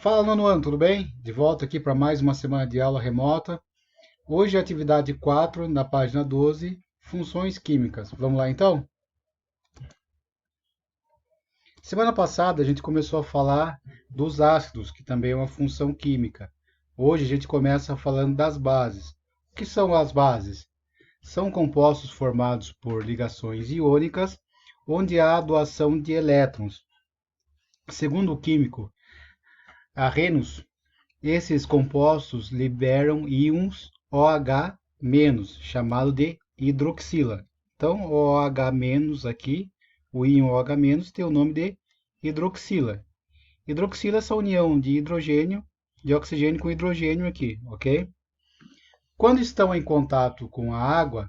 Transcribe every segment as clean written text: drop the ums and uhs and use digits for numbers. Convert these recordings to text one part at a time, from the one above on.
Fala, nono ano, tudo bem? De volta aqui para mais uma semana de aula remota. Hoje a atividade 4, na página 12, funções químicas. Vamos lá então? Semana passada a gente começou a falar dos ácidos, que também é uma função química. Hoje a gente começa falando das bases. O que são as bases? São compostos formados por ligações iônicas, onde há doação de elétrons. Segundo o químico Arrhenius, esses compostos liberam íons OH-, chamado de hidroxila. Então, OH- aqui, o íon OH- tem o nome de hidroxila. Hidroxila é essa união de hidrogênio, de oxigênio com hidrogênio aqui, ok? Quando estão em contato com a água,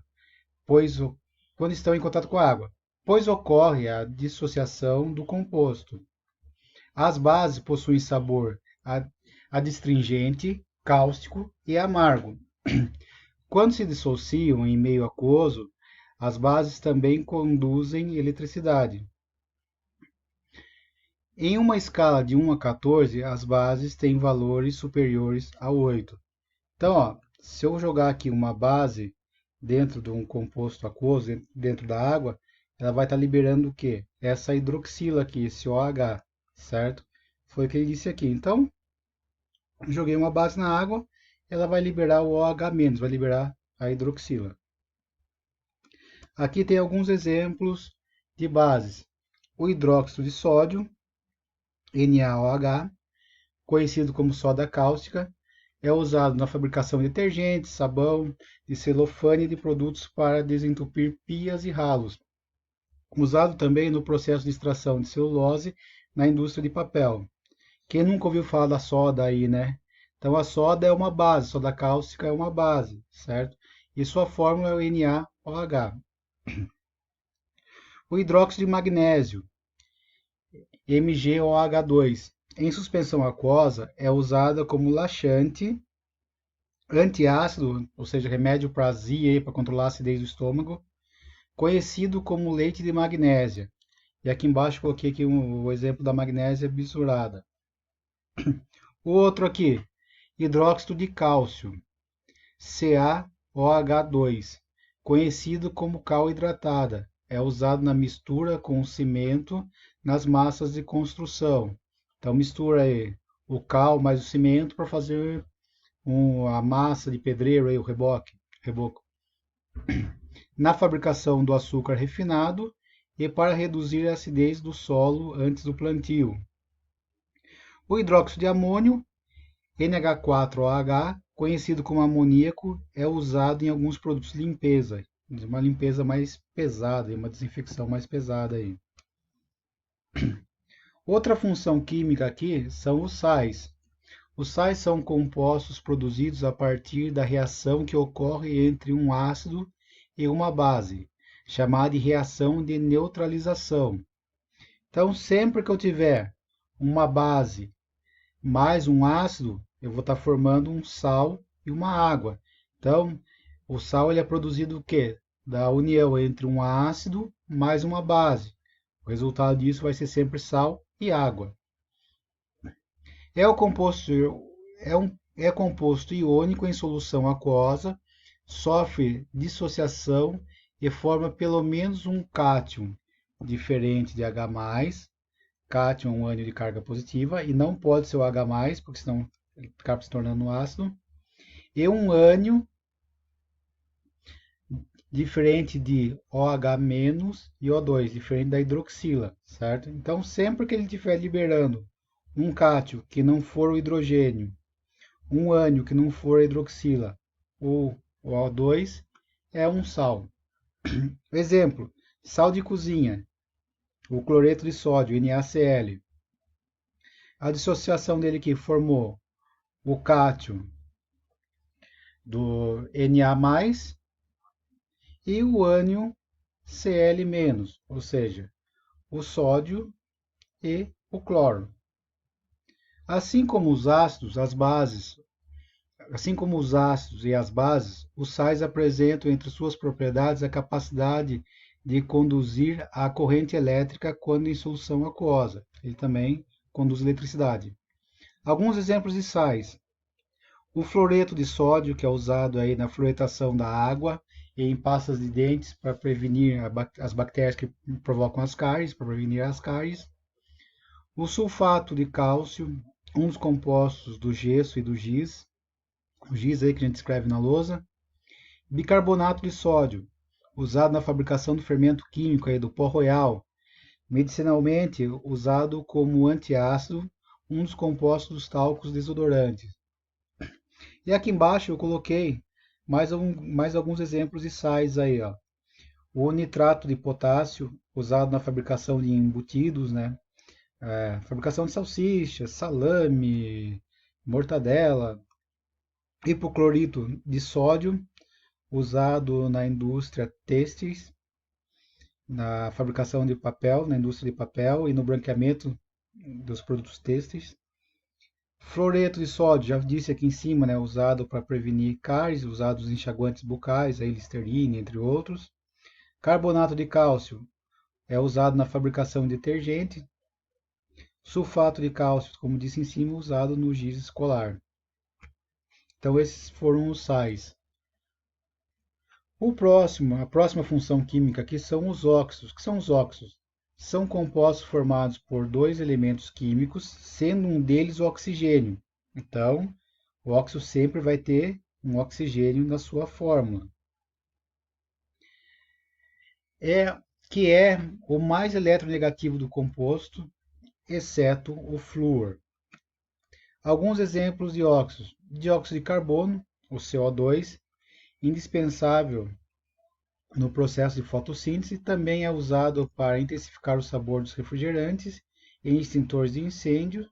quando estão em contato com a água, pois ocorre a dissociação do composto. As bases possuem sabor adstringente, cáustico e amargo. Quando se dissociam em meio aquoso, as bases também conduzem eletricidade. Em uma escala de 1 a 14, as bases têm valores superiores a 8. Então, se eu jogar aqui uma base dentro de um composto aquoso, dentro da água, ela vai estar liberando o quê? Essa hidroxila aqui, esse OH, certo? Foi o que ele disse aqui. Então, joguei uma base na água, ela vai liberar o OH-, vai liberar a hidroxila. Aqui tem alguns exemplos de bases. O hidróxido de sódio, NaOH, conhecido como soda cáustica, é usado na fabricação de detergentes, sabão, de celofane e de produtos para desentupir pias e ralos. Usado também no processo de extração de celulose na indústria de papel. Quem nunca ouviu falar da soda aí, né? Então a soda é uma base, soda cáustica é uma base, certo? E sua fórmula é o NaOH. O hidróxido de magnésio, MgOH2, em suspensão aquosa, é usada como laxante, antiácido, ou seja, remédio para azia, para controlar a acidez do estômago, conhecido como leite de magnésia. E aqui embaixo coloquei aqui o exemplo da magnésia bisurada. O outro aqui, hidróxido de cálcio, CaOH2, conhecido como cal hidratada. É usado na mistura com o cimento nas massas de construção. Então mistura aí o cal mais o cimento para fazer a massa de pedreiro, aí, o reboco. Na fabricação do açúcar refinado e para reduzir a acidez do solo antes do plantio. O hidróxido de amônio, NH4OH, conhecido como amoníaco, é usado em alguns produtos de limpeza, uma limpeza mais pesada, uma desinfecção mais pesada aí. Outra função química aqui são os sais. Os sais são compostos produzidos a partir da reação que ocorre entre um ácido e uma base, chamada de reação de neutralização. Então, sempre que eu tiver uma base mais um ácido, eu vou estar formando um sal e uma água. Então, o sal ele é produzido o quê? Da união entre um ácido mais uma base. O resultado disso vai ser sempre sal e água. É composto iônico em solução aquosa, sofre dissociação e forma pelo menos um cátion diferente de H+, cátion é um ânion de carga positiva, e não pode ser o H+, porque senão ele acaba se tornando ácido, e um ânion diferente de OH- e O2, diferente da hidroxila, certo? Então, sempre que ele estiver liberando um cátion que não for o hidrogênio, um ânion que não for a hidroxila ou o O2, é um sal. Exemplo, sal de cozinha, o cloreto de sódio, NaCl. A dissociação dele aqui formou o cátion do Na+, e o ânion Cl-, ou seja, o sódio e o cloro. Assim como os ácidos e as bases, os sais apresentam entre suas propriedades a capacidade de conduzir a corrente elétrica quando em solução aquosa. Ele também conduz eletricidade. Alguns exemplos de sais. O fluoreto de sódio, que é usado aí na fluoretação da água e em pastas de dentes para prevenir as bactérias que provocam as cáries, para prevenir as cáries. O sulfato de cálcio, um dos compostos do gesso e do giz, o giz aí que a gente escreve na lousa. Bicarbonato de sódio, usado na fabricação do fermento químico aí do pó royal, medicinalmente usado como antiácido, um dos compostos dos talcos desodorantes. E aqui embaixo eu coloquei mais alguns exemplos de sais aí, ó. O nitrato de potássio, usado na fabricação de embutidos, né? Fabricação de salsichas, salame, mortadela. Hipoclorito de sódio, usado na indústria têxteis, na fabricação de papel, na indústria de papel e no branqueamento dos produtos têxteis. Fluoreto de sódio, já disse aqui em cima, né, usado para prevenir cáries, usado nos enxaguantes bucais, aí, Listerine, entre outros. Carbonato de cálcio é usado na fabricação de detergente. Sulfato de cálcio, como disse em cima, usado no giz escolar. Então esses foram os sais. A próxima função química aqui são os óxidos. O que são os óxidos? São compostos formados por dois elementos químicos, sendo um deles o oxigênio. Então, o óxido sempre vai ter um oxigênio na sua fórmula. Que é o mais eletronegativo do composto, exceto o flúor. Alguns exemplos de óxidos. Dióxido de carbono, o CO2, indispensável no processo de fotossíntese, também é usado para intensificar o sabor dos refrigerantes em extintores de incêndio.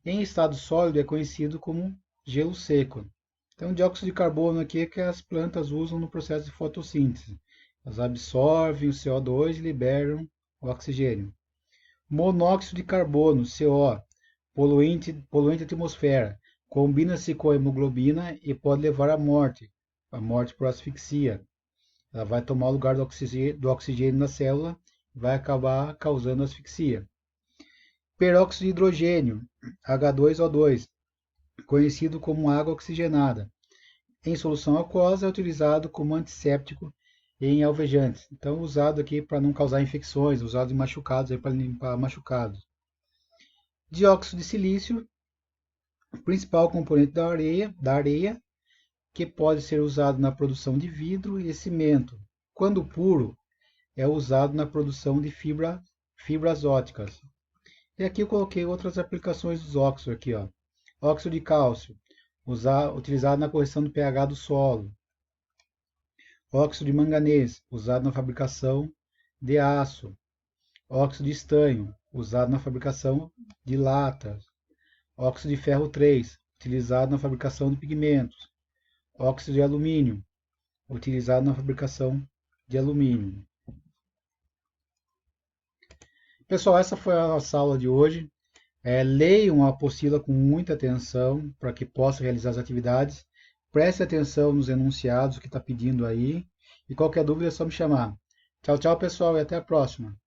Em estado sólido é conhecido como gelo seco. Então, dióxido de carbono aqui é que as plantas usam no processo de fotossíntese. Elas absorvem o CO2 e liberam o oxigênio. Monóxido de carbono, CO, poluente da atmosfera, combina-se com a hemoglobina e pode levar à morte por asfixia. Ela vai tomar o lugar do oxigênio na célula e vai acabar causando asfixia. Peróxido de hidrogênio, H2O2, conhecido como água oxigenada. Em solução aquosa é utilizado como antisséptico em alvejantes. Então, usado aqui para não causar infecções, usado em machucados, para limpar machucados. Dióxido de silício, principal componente da areia, que pode ser usado na produção de vidro e cimento. Quando puro, é usado na produção de fibras ópticas. E aqui eu coloquei outras aplicações dos óxidos aqui, ó. Óxido de cálcio, utilizado na correção do pH do solo. Óxido de manganês, usado na fabricação de aço. Óxido de estanho, usado na fabricação de latas. Óxido de ferro 3, utilizado na fabricação de pigmentos. Óxido de alumínio, utilizado na fabricação de alumínio. Pessoal, essa foi a nossa aula de hoje. Leiam a apostila com muita atenção para que possa realizar as atividades. Preste atenção nos enunciados que está pedindo aí. E qualquer dúvida é só me chamar. Tchau, tchau, pessoal, e até a próxima.